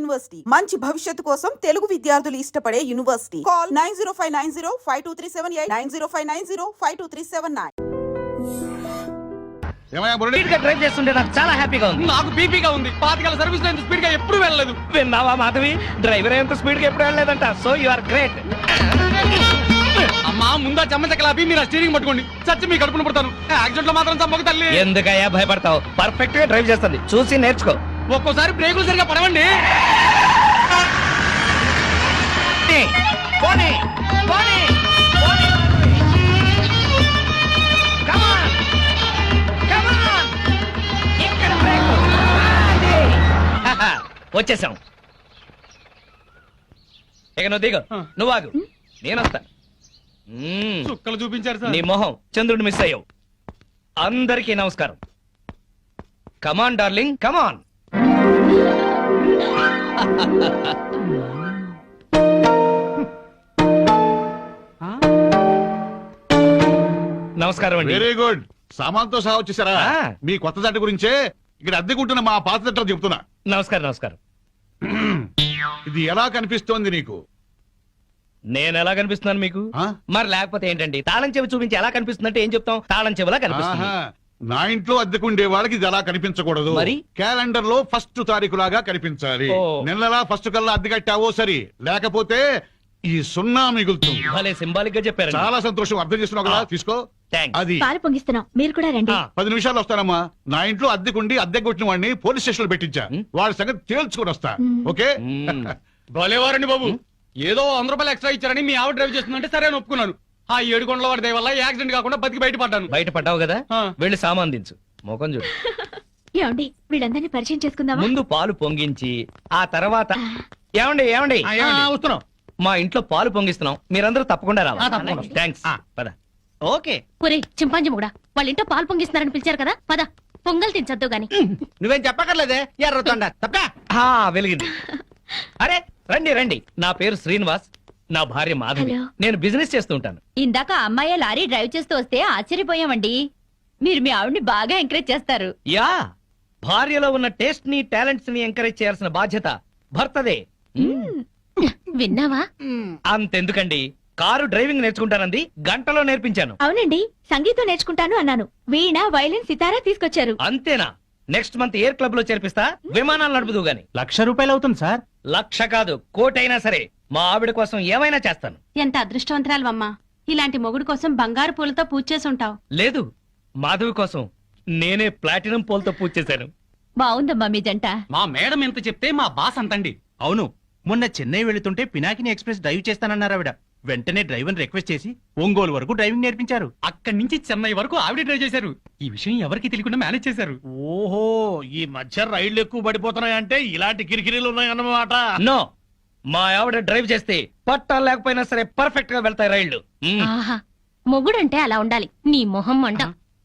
University మంచి భవిష్యత్తు కోసం తెలుగు విద్యార్థులు ఇష్టపడే యూనివర్సిటీ. కాల్ 9059052378 9059052379. డ్రైవ్ చేస్తుంటే నాకు చాలా హ్యాపీగా ఉంది. నాకు బీపీగా ఉంది. 25 సర్వీస్ లో ఇంత స్పీడ్ గా ఎప్పుడు వెళ్ళలేదు. విన్నావా మాధవి, డ్రైవర్ ఎంత స్పీడ్ గా ఎప్పుడు వెళ్ళలేదంట. So you are great. అమ్మా ముందా చెమ్మచక్కలాపి మీరు స్టీరింగ్ పట్టుకోండి. చచ్చి మీ కడుపును పుడతాను. యాక్సిడెంట్ లో మాత్రం చమ్మక తల్లి. ఎందుకయ్యా భయపడతావు? పర్ఫెక్ట్ గా డ్రైవ్ చేస్తుంది, చూసి నేర్చుకో. ఒక్కోసారి బ్రేకులు సరిగా పడవండి. వచ్చేసాం. ఇక నువ్వు దిగు. నువ్వు ఆగు, నేను వస్తా. చుక్కలు చూపించారు సార్. నీ మొహం చంద్రుడు మిస్ అయ్యావు. అందరికీ నమస్కారం. కమాన్ డార్లింగ్, కమాన్. నమస్కారం అండి. Very good. సామాన్తో సహా వచ్చేసారా? మీ కొత్త జట్టు గురించే ఇక్కడ అద్దెకుంటున్న మా పాత జట్టు చెప్తున్నా. నమస్కారం. నమస్కారం. ఇది ఎలా కనిపిస్తోంది నీకు? నేను ఎలా కనిపిస్తున్నాను మీకు? మరి లేకపోతే ఏంటండి, తాళం చెవి చూపించి ఎలా కనిపిస్తుందంటే ఏం చెప్తాం? తాళం చెవిలా కనిపిస్తుంది. నా ఇంట్లో అద్దెకుండే వాళ్ళకి ఇది ఎలా కనిపించకూడదు. మరి క్యాలెండర్ లో 1st తారీఖు లాగా కనిపించాలి. నెలలా 1st కల్లా అద్దె కట్టావో సరి, లేకపోతే ఈ 0 మిగులుతుంది. భలే సింబాలిక్ గా చెప్పారు. చాలా సంతోషం. అర్థం చేస్తున్నావు కదా, తీసుకో. అది పాలు పొంగిస్తున్నాం, మీరు కూడా రండి. 10 నిమిషాలు వస్తానమ్మా. నా ఇంట్లో అద్దెకుండి అద్దె కొట్టిన వాడిని పోలీస్ స్టేషన్ లో పెట్టించా. వాడి సంగతి తేల్చుకుని వస్తా. ఓకే? భలేవారండి బాబు. ఏదో 100 రూపాయలు ఎక్స్ట్రా ఇచ్చారని మీ ఆవిడ డ్రైవ్ చేస్తుందంటే సరే అని ఒప్పుకున్నాను. ఆ 7 కొండల వాడి దయ వల్ల యాక్సిడెంట్ కాకుండా బతికి బయటపడ్డాను. బయటపడ్డావు కదా, వెళ్ళి సామాన్ దించు. మొఖం చూడు. ఏమండి, వీళ్ళందరినీ పరిచయం చేసుకుందామా? ముందు పాలు పొంగించి ఆ తర్వాత ఏమండి ఏమండి వస్తున్నాం. మా ఇంట్లో పాలు పొంగిస్తున్నాం, మీరందరూ తప్పకుండా రావాలి. థ్యాంక్స్. పద. ఓకే. ఒరే చింపాంజీ ముడా, వాళ్ళ ఇంట్లో పాలు పొంగిస్తున్నారని పిలిచారు కదా, పద పొంగల్ తినచద్దు గాని. నువ్వేం చెప్పక్కర్లేదే, ఎర్రతొండ తప్ప. వెలిగింది. అరే రండి రండి. నా పేరు శ్రీనివాస్, నా భార్య మాధవి. నేను బిజినెస్ చేస్తూ ఉంటాను. ఇందాక అమ్మాయి లారీ డ్రైవ్ చేస్తూ వస్తే ఆశ్చర్యపోయామండి. మీరు మీ ఆవిడ్ని బాగా ఎంకరేజ్ చేస్తారు. యా, భార్యలో ఉన్న టేస్ట్ ని టాలెంట్స్ ని ఎంకరేజ్ చేయాల్సిన బాధ్యత భర్తదే. విన్నావా? అంతెందుకండి, కారు డ్రైవింగ్ నేర్చుకుంటానంది, గంటలో నేర్పించాను. అవునండి, సంగీతం నేర్చుకుంటాను అన్నాను. వీణ, వైలిన్, సితారా తీసుకొచ్చారు. అంతేనా? నెక్స్ట్ మంత్ ఎయిర్ క్లబ్ లో చేర్పిస్తా. విమానాలు నడుపుదు గాని. 1,00,000 రూపాయలు అవుతుంది సార్. 1,00,000 కాదు, 1,00,000 అయినా సరే మా ఆవిడ కోసం ఏమైనా చేస్తాను. ఎంత అదృష్టవంతరాలవమ్మా, ఇలాంటి మొగుడు కోసం బంగారు పూలతో పూజ చేసి ఉంటావు. లేదు, మాధవి కోసం నేనే ప్లాటినం పూలతో పూజ చేశాను. బాగుందమ్మా మీ జంట. మా మేడం ఎంత చెప్తే మా బాస్ అంతండి. అవును, మొన్న చెన్నై వెళుతుంటే పినాకిని ఎక్స్ప్రెస్ డ్రైవ్ చేస్తానన్నారు ఆవిడ. వెంటనే డ్రైవర్ రిక్వెస్ట్ చేసి ఒంగోలు వరకు డ్రైవింగ్ నేర్పించారు. అక్కడి నుంచి చెన్నై వరకు ఆవిడ డ్రైవ్ చేశారు. ఈ విషయం ఎవరికి తెలియకుండా మేనేజ్ చేశారు. ఓహో, ఈ మధ్య రైళ్లు ఎక్కువ పడిపోతున్నాయంటే ఇలాంటి కిరికిరీలు ఉన్నాయన్నమాట. నో, మా ఆవిడ డ్రైవ్ చేస్తే పట్టాలు లేకపోయినా సరే పర్ఫెక్ట్ గా వెళ్తాయి రైళ్లు. ఆహా, మొగుడంటే అలా ఉండాలి. నీ మొహం మంట.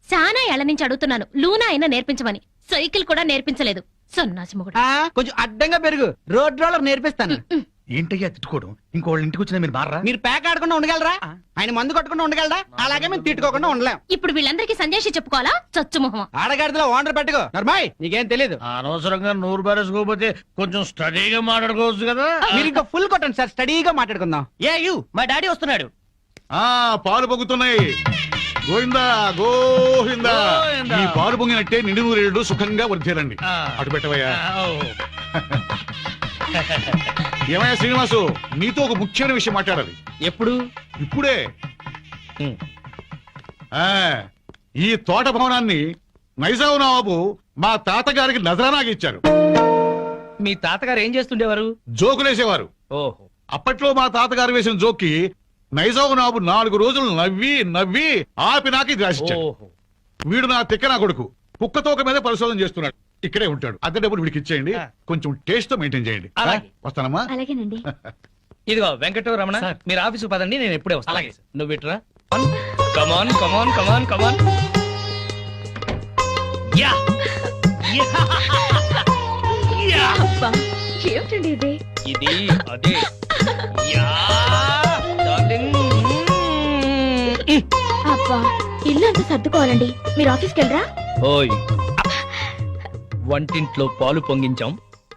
చాలా ఏళ్ల నుంచి అడుగుతున్నాను, లూనా అయినా నేర్పించమని. సైకిల్ కూడా నేర్పించలేదు. సన్నాసి మొగుడు. కొంచెం అడ్డంగా పెరుగు, రోడ్ రోలర్ నేర్పిస్తాను. ఏంటయ్యా తిట్టుకోవడం? ఇంకోళ్ళ ఇంటికి వచ్చినా మీరు మారా? మీరు ప్యాక్ ఆడకుండా ఉండగలరా? ఆయన మందు కొట్టకుండా ఉండగలరా? అలాగే మేము తిట్టుకోకుండా ఉండలేం. ఇప్పుడు వీళ్ళందరికీ సందేశం చెప్పుకోవాలా? చచ్చు మొహం. ఆడగాడిలో ఓనర్ పెట్టుకో. నర్మాయ్, నీకేం తెలీదు. అనవసరంగా నూరు బారేసుకోపోతే కొంచెం స్టడీగా మాట్లాడుకోవచ్చు కదా. మీరు ఇంకా ఫుల్ కొట్టండి సార్, స్టడీగా మాట్లాడుకుందాం. మా డాడీ వస్తున్నాడు. పాలు పొంగుతున్నాయి. గోవిందా గోవిందా. ఈ పాలు పొంగినట్టే నిండు నూరేళ్లు సుఖంగా వర్ధేలండి. అటు పెట్టవయ్యా. ఏమయ్యా శ్రీనివాసు, నీతో ఒక ముఖ్యమైన విషయం మాట్లాడాలి. ఎప్పుడు? ఇప్పుడే. ఈ తోట భవనాన్ని నైజాం నవాబు మా తాతగారికి నజరానాగా ఇచ్చారు. మీ తాతగారు ఏం చేస్తుండేవారు? జోకులేసేవారు. ఓహో. అప్పట్లో మా తాతగారు వేసిన జోక్కి నైజాం నవాబు 4 రోజులు నవ్వి నవ్వి ఆపి నాకి రాసిచ్చాడు. వీడు నా తిక్క నా కొడుకు కుక్కతోక మీద పరిశోధన చేస్తున్నాడు. ఇక్కడే ఉంటాడు. అద్దె డబ్బులు వీడికి ఇచ్చేయండి. కొంచెం టేస్ట్ తో మెయింటైన్ చేయండి. వస్తానమ్మా. అలాగేనండి. ఇదిగో వెంకట రమణ, మీరు ఆఫీసు పదండి, నేను ఎప్పుడే వస్తాను. అలాగే. నువ్వు ఇట్రా. కమాన్ కమాన్ కమాన్ కమాన్. యా ఏమిటండి ఇది? ఇది అదే. Yeah darling. అబ్బా, ఇల్లు అంతా సర్దుకోవాలండి. మీరు ఆఫీస్కి వెళ్ళరా? ఓయ్, వంటింట్లో పాలు పొంగించాం,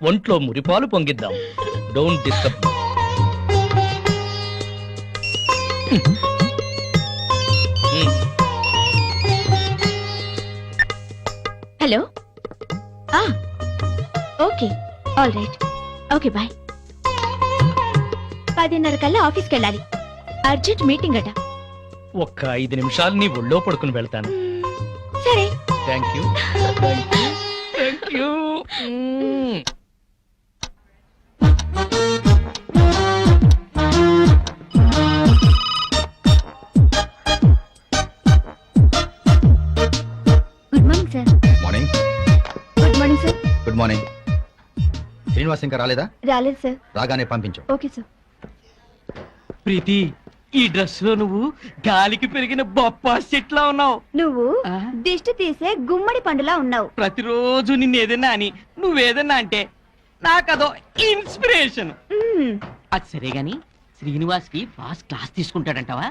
ఒంట్లో మురిపాలు పొంగిద్దాం. Don't disturb. Hello okay all right okay bye. 10:30 కల్లా ఆఫీస్కి వెళ్ళాలి. అర్జెంట్ మీటింగ్ అట. ఒక్క 5 నిమిషాలు నీ ఒళ్ళో పడుకుని వెళ్తాను. సరే. Thank you. Thank you. Good morning sir. Morning. Good morning sir. Good morning. Srinivas ఇంకా రాలేదా? రాలేదు సార్. రాగానే పంపించు. Okay sir. ప్రీతి, ఈ డ్రెస్ లో నువ్వు గాలికి పెరిగిన బొప్పా చెట్లా ఉన్నావు. నువ్వు దిష్టి తీసే గుమ్మడి పండులా ఉన్నావు. ప్రతిరోజు నిన్ను ఏదైనా అని నువ్వేదన్నా అంటే నాకదో ఇన్స్పిరేషన్. అది సరే గాని శ్రీనివాస్ కి బాస్ క్లాస్ తీసుకుంటాడంటావా?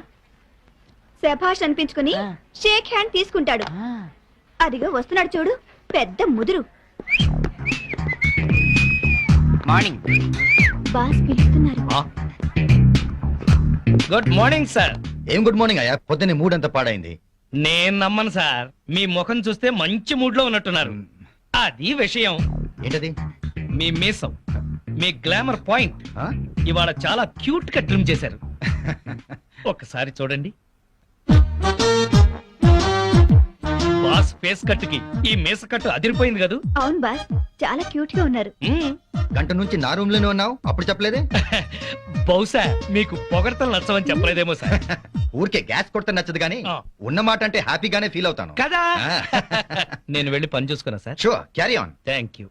శభాష్ అనిపించుకుని షేక్ హ్యాండ్ తీసుకుంటాడు. అదిగో వస్తున్నాడు చూడు, పెద్ద ముదురు. మార్నింగ్. బాస్ పిలుస్తున్నారు. Good morning sir. ఏం గుడ్ మార్నింగ్ అయ్యా, పొద్దున్నే మూడ్ అంతా పాడైంది. నేను నమ్మను సార్. మీ ముఖం చూస్తే మంచి మూడ్ లో ఉన్నట్టున్నారు. అది విషయం. ఏంటది? మీ మీసం, మీ గ్లామర్ పాయింట్ ఆ? ఇవాళ చాలా క్యూట్ గా ట్రిమ్ చేశారు. ఒక్కసారి చూడండి. బాస్ ఫేస్ కట్ కి ఈ మీస కట్టు అదిరిపోయింది కదూ. అవును బాస్, చాలా క్యూట్ గా ఉన్నారు. గంట నుంచి నా రూమ్ లోనే ఉన్నావు, అప్పుడు చెప్పలేదే? బహుశా మీకు పొగడతలు నచ్చవని చెప్పలేదేమో సార్. ఊరికే గ్యాస్ కొడితే నచ్చదు గానీ ఆ. ఉన్న మాట అంటే హ్యాపీగానే ఫీల్ అవుతాను కదా. నేను వెళ్ళి పని చూసుకున్నా sir. Sure, carry on. Thank you.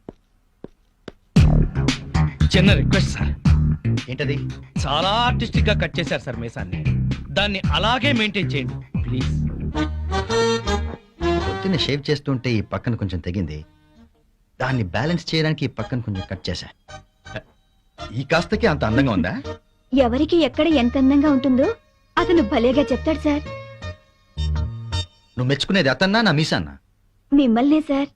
చిన్న రిక్వెస్ట్ సార్. ఏంటది? చాలా ఆర్టిస్టిక్ గా కట్ చేశారు సార్ మీసాన్ని. దాన్ని అలాగే మెయింటైన్ చేయండి ప్లీజ్. పొద్దున్నే షేవ్ చేస్తుంటే ఈ పక్కన కొంచెం తెగింది, దాన్ని బ్యాలెన్స్ చేయడానికి ఈ పక్కన కొంచెం కట్ చేశా. ఈ కాస్తకి అంత అందంగా ఉందా? ఎవరికి ఎక్కడ ఎంత అందంగా ఉంటుందో అతను భలేగా చెప్తాడు సార్. నువ్వు మెచ్చుకునేది అతన్నా నా మీసాన్నా? మిమ్మల్నే సార్.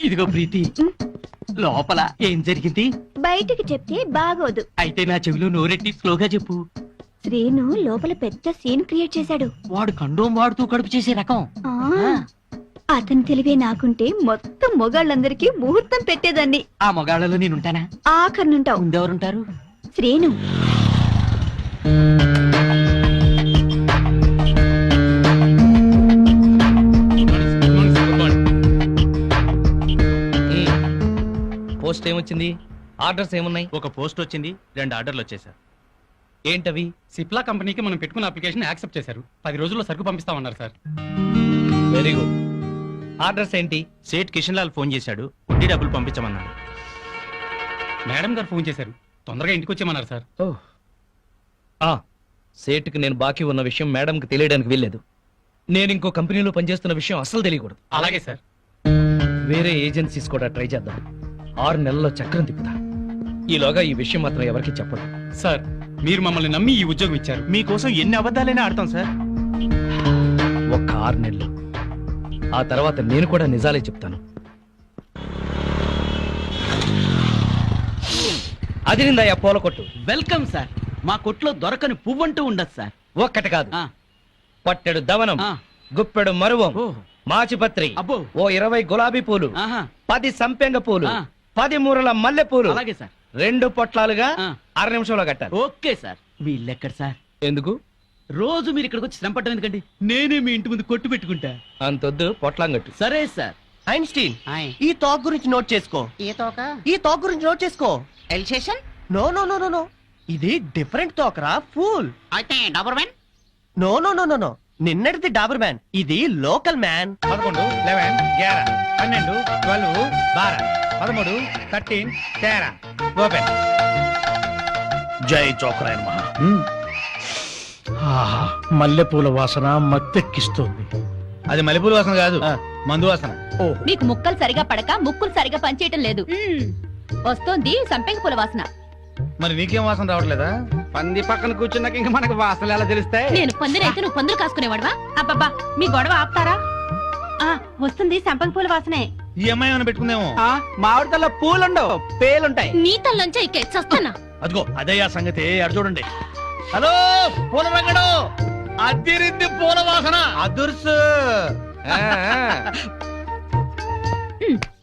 ఇదిగో ప్రీతి, లోపల ఏం జరిగింది? బయటికి చెప్తే బాగోదు. అయితే నా చెవిలో నోరెట్టి స్లోగా చెప్పు. శ్రీను లోపల పెద్ద సీన్ క్రియేట్ చేశాడు. వాడు కండోం వాడుతూ కడుపు చేసే రకం. అతని తెలివే నాకుంటే మొత్తం మొగాళ్ళందరికీ ముహూర్తం పెట్టేదాన్ని. ఆ మొగాళ్ళలో నేనుంటానా? ఆఖరినుంటావు. ముందెవరుంటారు? శ్రీను. పోస్ట్ ఏమొచ్చింది? ఆర్డర్స్ ఏమున్నాయి? ఒక పోస్ట్ వచ్చింది, 2 ఆర్డర్లు వచ్చేసారు. ఏంటవి? సిప్లా కంపెనీకి మనం పెట్టుకున్న అప్లికేషన్ యాక్సెప్ట్ చేశారు. 10 రోజుల్లో సరుకు పంపిస్తామన్నారు సార్. Very good. ఆర్డర్స్ ఏంటి? సేట్ కిషన్ లాల్ ఫోన్ చేశాడు, వడ్డీ డబ్బులు పంపించమన్నాడు. మేడం గారు ఫోన్ చేశారు, తొందరగా ఇంటికి వచ్చేయమన్నారు సార్. సేటుకి నేను బాకీ ఉన్న విషయం మేడంకి తెలియడానికి వీల్లేదు. నేను ఇంకో కంపెనీలో పనిచేస్తున్న విషయం అస్సలు తెలియకూడదు. అలాగే సార్. వేరే ఏజెన్సీస్ కూడా ట్రై చేద్దాం. 6 నెలల్లో చక్రం తిప్పుతా. ఈలోగా ఈ విషయం మాత్రం ఎవరికి చెప్పదు. సార్, మీరు మమ్మల్ని నమ్మి ఈ ఉద్యోగం ఇచ్చారు. మీకోసం ఎన్ని అబద్ధాలైనా ఆడతాం సార్. ఒక్క 6 నెలలు. ఆ తర్వాత నేను కూడా నిజాలే చెప్తాను. అదిరిందయ్యా పూల కొట్టు. Welcome sir. మా కొట్లో దొరకని పువ్వంటూ ఉండదు సార్. ఒక్కటి కాదు, ఆ, పట్టెడు దవనం, ఆ. గుప్పెడు మరువం, ఓ, మాచిపత్రి, అబ్బో. ఓ 20 గులాబీ పూలు, ఆహా, 10 సంపెంగ పూలు, ఆ. 10 మూరల మల్లె పూలు, అలాగే సార్. 2 పొట్లాలుగా ఆ. 6 నిమిషంలో కట్టాలి. Okay sir. వీళ్ళెక్కడ సార్? ఎందుకు? రోజు మీరు ఇక్కడికి వచ్చి శ్రమ పట్టడం ఎందుకండి? నేనే మీ ఇంటి ముందు కొట్టు పెట్టుకుంటా. అంతొద్దు, పొట్లాంగట్టు. సరే సార్. ఐన్స్టీన్, ఆయ్. ఈ టాక్ గురించి నోట్ చేసుకో. ఏ తోక? ఈ టాక్ గురించి నోట్ చేసుకో. Alsatian? No no no no no, ఇది డిఫరెంట్ టాక్ రా, ఫూల్. అయితే Doberman? No no no no no, నిన్నటిది డాబర్ మ్యాన్, ఇది లోకల్ మ్యాన్. 11, 11, 11, 12, 12, 12, 13, 13, 13. ఓపెన్. జై చోకరాయన్ మహా. మల్లెపూల వాసన మత్తెక్కిస్తోంది. అది మల్లెపూల వాసన కాదు, మందు వాసన. మీకు ముక్కలు సరిగా పడక ముక్కులు సరిగా పనిచేయటం లేదు. వస్తోంది సంపెంగ పూల వాసన. మరి నీకేం వాసన రావట్లేదా? పంది పక్కన కూర్చున్నాక ఇంకా మనకు వాసనలు ఎలా తెలుస్తాయి? నేను పందిరైతే నువ్వు పందులు కాసుకునేవాడవా? అబ్బబ్బా మీ గొడవ ఆపుతారా? ఆ వస్తుంది సంపంగి పూల వాసనే. ఈ అమ్మాయి ఏమైనా పెట్టుకుందేమో. మామిడి తల్ల పూలుండవు, పేలుంటాయి. నీ తల్లంచే ఇకే చస్తానా? అదిగో అదే ఆ సంగతి. అటు చూడండి. హలో పూల రంగడు, అదిరింది పూల వాసన. అదుర్సు.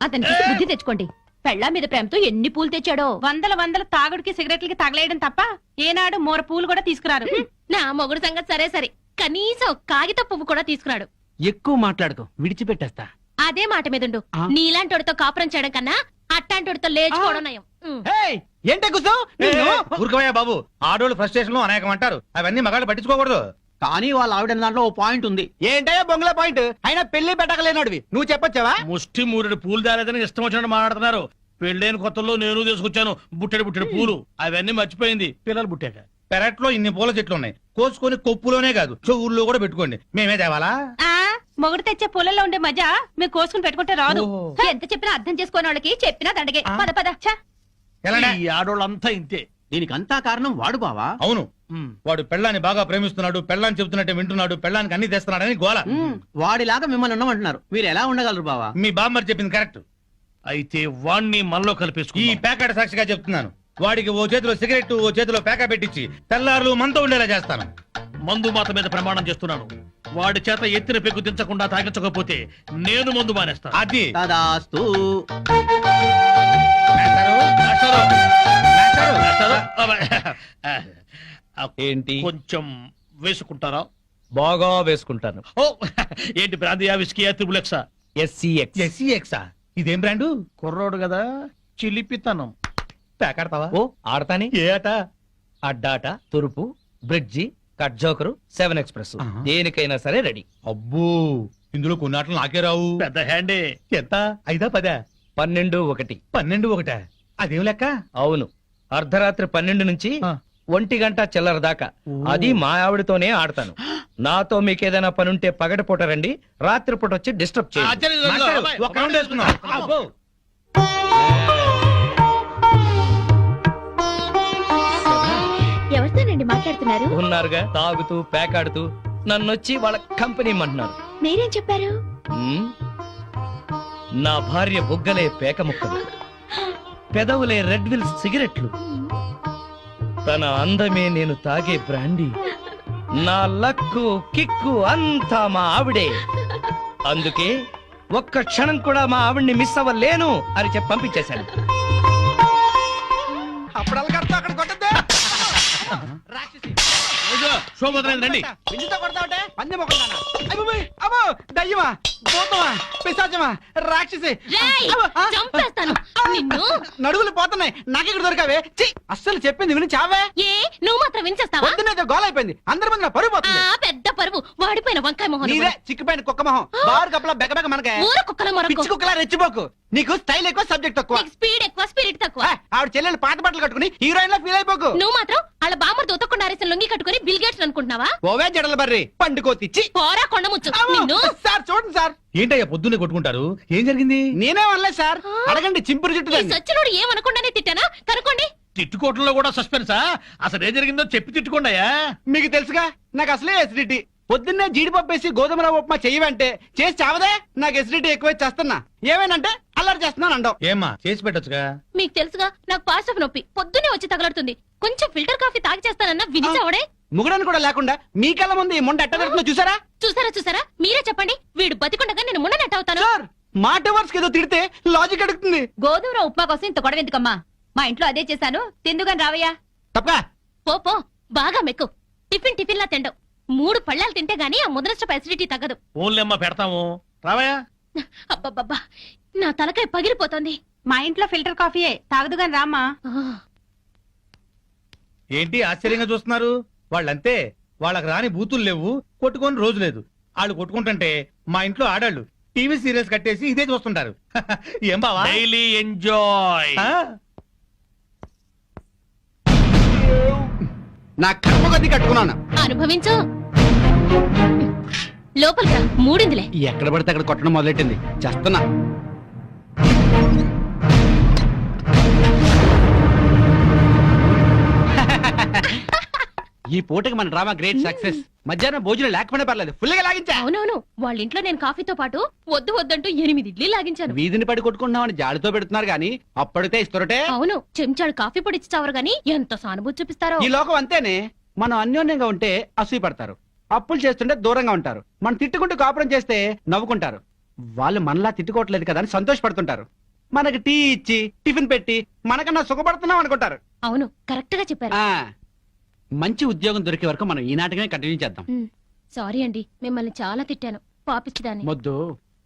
అతనికి బుద్ధి తెచ్చుకోండి. పెళ్ళా మీద ప్రేమతో ఎన్ని పూలు తెచ్చాడో. వందల తాగుడికి సిగరెట్లకి తగలేయడం తప్ప ఏనాడు మోర పూలు కూడా తీసుకురారు. నా మొగుడు సంగతి సరే సరే, కనీసం కాగిత పువ్వు కూడా తీసుకురాడు. ఎక్కువ మాట్లాడుకో, విడిచిపెట్టేస్తా. అదే మాట మీదుండు. ఆ? నీలాంటోడితో కాపురం చేయడం కన్నా అట్టాంటోడితో లేచుకోవడం నయం. ఏంటే కూర్చో? ఊరుకోవయ్యా బాబు, ఆడోళ్ళు ఫ్రస్ట్రేషన్ లో అనేకం అంటారు, అవన్నీ మగాళ్ళు పట్టించుకోకూడదు. కానీ వాళ్ళ ఆవిడ దాంట్లో ఓ పాయింట్ ఉంది. ఏంటయ్యా బొంగుల పాయింట్? అయినా పెళ్లి పెట్టకలేనాడివి నువ్వు చెప్పొచ్చావా? ముష్టి మూరెడు పూలు దాలేదని ఇష్టం వచ్చినట్టు మాట్లాడుతున్నారు. పెళ్ళైన కొత్తలో నేను తీసుకొచ్చాను బుట్టెడు పూలు. అవన్నీ మర్చిపోయింది పిల్లలు పుట్టాక. పెరట్లో ఇన్ని పూల చెట్లు ఉన్నాయి, కోసుకొని కొప్పులోనే కాదు చెవుల్లో కూడా పెట్టుకోండి. మేమే తేవాలా? ఆ మొగుడు తెచ్చే పూలలో ఉండే మజా మీరు కోసుకుని పెట్టుకుంటే రాదు. ఎంత చెప్పినా అర్థం చేసుకోని వాళ్ళకి చెప్పినా దండగే. పద పద. ఎలానే? ఈ ఆడోళ్ళంతా ఇంతే. దీనికంతా కారణం వాడు బావా. అవును, వాడు పెళ్ళాన్ని బాగా ప్రేమిస్తున్నాడు, పెళ్ళాన్ని చెబుతున్నట్టే వింటున్నాడు, పెళ్ళానికి అన్ని తెస్తున్నాడని గోల. వాడిలాగా మిమ్మల్ని ఉండమంటున్నారు. మీరు ఎలా ఉండగలరు బావా? మీ బామ్మర్ చెప్పింది కరెక్ట్. అయితే వాణ్ణి మనలో ఈ కలిపేసుకుని ప్యాకెట్ సాక్షిగా చెప్తున్నాను, వాడికి ఓ చేతిలో సిగరెట్ ఓ చేతిలో ప్యాకెట్ పెట్టించి తెల్లారులు మనతో ఉండేలా చేస్తాను. మందు మాత మీద ప్రమాణం చేస్తున్నాను. వాడి చేత ఎత్తిన పెగ్గు దించకుండా తాగించకపోతే నేను మందు మానేస్తాను. అది తదాస్తు. మేస్టారు, మేస్టారు, మేస్టారు, మేస్టారు. ఏంటి కొంచెం వేసుకుంటారా? బాగా వేసుకుంటాను. ఓ ఏంటి బ్రాందియా, విస్కీయా, త్రిబులెక్సా? SCX. SCX ఆ? ఇదేం బ్రాండు? కుర్రోడు కదా, చిలిపితనం. ప్యాకెడతావా? ఓ ఆడతాని. ఏ ఆట? అడ్డాట, తురుపు, బ్రిడ్జి, కట్ జోకరు, 7 ఎక్స్ప్రెస్. ఆహా. దేనికైనా సరే రెడీ. అబ్బో, ఇందులో కొన్ని ఆటలు నాకే రావు. పెద్ద హ్యాండే. ఎంత? 5 10? 12 1. 12 1? అదేం లెక్క? అవును, అర్ధరాత్రి 12 నుంచి ఆ. 1 గంట చిల్లర దాకా. అది మా ఆవిడతోనే ఆడతాను. నాతో మీకేదైనా పనుంటే పగటిపూట రండి, రాత్రిపూట వచ్చి డిస్టర్బ్ చేయండి. మాస్టారు, ఒక్క రౌండ్ వేసుకుందాం. అబ్బో. ఎవరితోనండి మాట్లాడుతున్నారు? ఉన్నారుగా తాగుతూ పేకాడుతూ నన్నొచ్చి వాళ్ళ కంపెనీ ఇమ్మంటున్నారు. మీరేం చెప్పారు? ఉమ్, నా భార్య బుగ్గలే పేక ముక్కలు, పెదవులే రెడ్ విల్ సిగరెట్లు, తన అందమే నేను తాగే బ్రాండీ, నా లక్కు కిక్కు అంతా మా ఆవిడే. అందుకే ఒక్క క్షణం కూడా మా ఆవిడ్ని మిస్ అవ్వలేను అని చెప్పి పంపించేశాను. శోభోదరైంది రండి. పిల్లితో కొడతావుటే? పందెం ఒకటిదానా? అయ్యబాబోయ్, అబ్బో, దయ్యమా, భూతమా, పిశాచమా, రాక్షసి. రేయ్, అబ్బో, ఆ, చంపేస్తాను నిన్ను. నడువులు పోతున్నాయి, నాకెక్కడ దొరకావే? ఛీ, అస్సలు చెప్పింది విని చావే. ఏ నువ్వు మాత్రం వినిచేస్తావా? పొద్దునేదో గోల అయిపోయింది, అందరి ముందు నా పరువు ఆ పోతుంది. పెద్ద పరువు వాడిపోయిన వంకాయ మొహం. నీదే చిక్కిపోయిన కుక్క మొహం, బారు కప్పలా బెగబెగ మనకే. ఊర కుక్కల మొరకు. పిచ్చి కుక్కలా రెచ్చిపోకు. నీకు స్టైల్ ఎక్కువ, సబ్జెక్ట్ తక్కువ. నీకు స్పీడ్ ఎక్కువ స్పిరిట్ తక్కువ. ఆవిడ చెల్లెలు పాత బట్టలు కట్టుకుని హీరోయిన్ లా ఫీల్ అయిపోకు. నువ్వు మాత్రం వాళ్ళ బామ్మర్తో ఉతకుండా అరేసిన లొంగి కట్టుకుని బిల్ గేట్స్ అనుకుంటున్నావా? ఓవే జడల బర్రి పండుకోతిచ్చి. పోరా కొండముచ్చు నిన్ను. సార్ చూడండి సార్, ఏంటయ్యా పొద్దున్నే కొట్టుకుంటారు? ఏం జరిగింది? నేనే అనలేదు సార్, అడగండి చింపురు జుట్టు ఈ దాన్ని. సచ్చినోడు ఏమనకుండానే తిట్టానా? కనుకోండి. తిట్టుకోవటంలో కూడా సస్పెన్సా? అసలు ఏం జరిగిందో చెప్పి తిట్టుకోండియా. మీకు తెలుసుగా నాకు అసలే ఎసిడిటీ. పొద్దున్నే జీడిపప్పు వేసి గోధుమ రవ్వ ఉప్మా చెయ్యవంటే చేసి చావదే. నాకు ఎసిడిటీ ఎక్కువై చేస్తున్నా. ఏమేనంటే అల్లరి చేస్తున్నాను అంటావు. ఏమ్మా చేసి పెట్టొచ్చుగా. మీకు తెలుసుగా నాకు పాస్ ఆఫ్ నొప్పి పొద్దునే వచ్చి తగలడుతుంది. కొంచెం ఫిల్టర్ కాఫీ తాగి చేస్తానన్నా వినిచావడే. ముగడని కూడా లేకుండా మీ కళ్ళ ముందు ఈ మొండ ఎట్ట దొరుకుతుందో చూసారా? చూసారా మీరే చెప్పండి. వీడు బతికుండగా నేను మున్ననట్టు అవుతాను. సార్, మాట వర్స్ ఏదో తిడితే లాజిక్ అడుగుతుంది. గోధుమ ఉప్మా కోసం ఇంత గొడవ ఎందుకమ్మా? మా ఇంట్లో అదే చేశాను, తిందుగాని రావయ్యా. తప్ప పో బాగా మెక్కు. టిఫిన్ లా తిండవు. 3 పళ్ళాలు తింటే గానీ ఆ ముద్రష్ట ఫెసిలిటీ తగ్గదు. ఓన్లేమ్మా పెడతాము, రావయ్యా. అబ్బబ్బబ్బా, నా తలకాయ పగిలిపోతుంది. మా ఇంట్లో ఫిల్టర్ కాఫీయే తాగదుగాని రామ్మా. ఏంటి ఆశ్చర్యంగా చూస్తున్నారు? వాళ్ళంతే, వాళ్ళకి రాని బూతులు లేవు, కొట్టుకొని రోజు లేదు. వాళ్ళు కొట్టుకుంటుంటే మా ఇంట్లో ఆడాళ్ళు టీవీ సీరియల్స్ కట్టేసి ఇదే చూస్తుంటారు. ఏం బావా? Daily enjoy. ఆ? నా కర్మ కొద్ది కట్టుకున్నాను. అనుభవించు. లోపలికి రా, మూడిందిలే. ఎక్కడ పడితే అక్కడ కొట్టడం మొదలెట్టింది, చేస్తున్నా. ఈ పూటకి మన డ్రామా గ్రేట్ సక్సెస్. మధ్యాహ్నం భోజనం లేకపోయినా పర్లేదు, ఫుల్ గా లాగించా. అవునవును, వాళ్ళ ఇంట్లో నేను కాఫీతో పాటు వద్దు వద్దంటూ 8 ఇడ్లీ లాగించాను. వీధిని పడి కొట్టుకుంటున్నామని జాలితో పెడుతున్నారు గానీ అప్పటితే ఇస్తురటే. అవును, చెంచాడు కాఫీ పొడి ఇచ్చి చావరు గాని ఎంత సానుభూతి చూపిస్తారో. ఈ లోకం అంతేనే. మనం అన్యోన్యంగా ఉంటే అసూయ పడతారు, అప్పులు చేస్తుంటే దూరంగా ఉంటారు. మనం తిట్టుకుంటూ కాపురం చేస్తే నవ్వుకుంటారు. వాళ్ళు మనలా తిట్టుకోవట్లేదు కదా అని సంతోషపడుతుంటారు. మనకి టీ ఇచ్చి టిఫిన్ పెట్టి మనకన్నా సుఖపడుతున్నాం అనుకుంటారు. అవును, కరెక్ట్ గా చెప్పారు. ఆ మంచి ఉద్యోగం దొరికే వరకు మనం ఈ నాటకమే కంటిన్యూ చేద్దాం. సారీ అండి, మిమ్మల్ని చాలా తిట్టాను, పాపిచ్చిదాన్ని. మొద్దు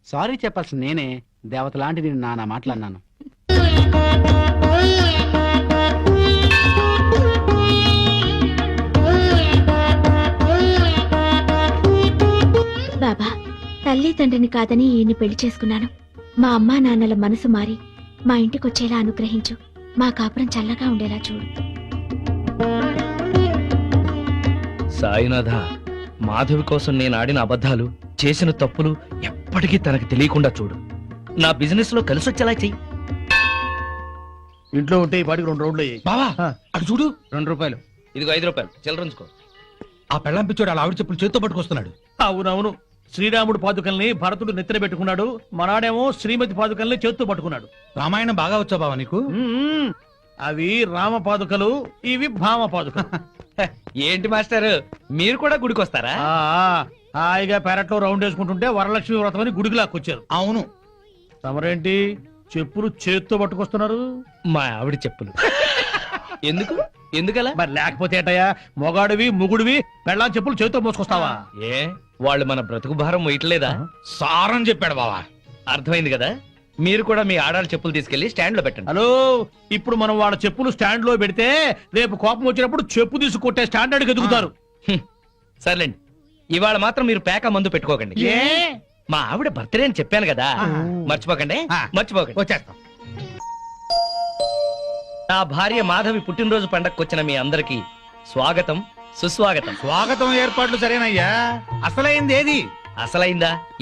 సారీ చెప్పాల్సిన నేనే. దేవత లాంటి నేను నానా మాట్లాడినాను. బాబా, తల్లి తండ్రిని కాదని ఈయన్ని పెళ్లి చేసుకున్నాను. మా అమ్మా నాన్నల మనసు మారి మా ఇంటికొచ్చేలా అనుగ్రహించు. మా కాపురం చల్లగా ఉండేలా చూడు. సాయినాథ, మాధవి కోసం నేను ఆడిన అబద్ధాలు, చేసిన తప్పులు ఎప్పటికీ తనకు తెలియకుండా చూడు. నా బిజినెస్ లో కలిసొచ్చేలా చెయ్యి. ఇంట్లో ఉంటే ఈ పాటికి 2 రౌండ్లు అయ్యాయి. బావా ఆ. అటు చూడు. 2 రూపాయలు. ఇదిగో 5 రూపాయలు చిల్లరంచుకో. ఆ పెళ్ళం పిచ్చోడు అలా ఆవిడ చెప్పులు చేత్తో పట్టుకొస్తున్నాడు. అవునవును, శ్రీరాముడు పాదుకల్ని భరతుడు నెత్తిన పెట్టుకున్నాడు, మనాడేమో శ్రీమతి పాదుకల్ని చేత్తో పట్టుకున్నాడు. రామాయణం బాగా వచ్చా బావా నీకు? మ్మ్. అవి రామ పాదుకలు, ఇవి భామ పాదుకలు. ఏంటి మాస్టర్, మీరు కూడా గుడికొస్తారా? ఆ, హాయిగా పెరట్లో రౌండ్ వేసుకుంటుంటే వరలక్ష్మి వ్రతం అని గుడికి లాక్కొచ్చారు. అవును. తమరేంటి చెప్పులు చేత్తో పట్టుకొస్తున్నారు? మా ఆవిడ చెప్పులు. ఎందుకు ఎందుకలా? మరి లేకపోతే ఏటయ్యా, మొగాడివి ముగుడివి పెళ్ళాం చెప్పులు చేత్తో మోసుకొస్తావా? ఏ వాళ్ళు మన బ్రతుకు భారం వేయట్లేదా? సారం చెప్పాడు బావా. అర్థమైంది కదా. మీరు కూడా మీ ఆడాళ్ళ చెప్పులు తీసుకెళ్లి స్టాండ్ లో పెట్టండి. హలో, ఇప్పుడు మనం వాళ్ళ చెప్పులు స్టాండ్ లో పెడితే రేపు కోపం వచ్చినప్పుడు చెప్పు తీసి కొట్టే స్టాండర్డ్ ఎదుగుతారు. సర్లేండి, ఇవాళ మాత్రం మీరు పేక మందు పెట్టుకోకండి. ఏ? మా ఆవిడ బర్త్డే అని చెప్పాను కదా, మర్చిపోకండి. మర్చిపోకండి. వచ్చేస్తాం. నా భార్య మాధవి పుట్టినరోజు పండగకు వచ్చిన మీ అందరికి స్వాగతం సుస్వాగతం. స్వాగతం ఏర్పాట్లు సరేనయ్యా. అసలైంది ఏది? అసలైందా?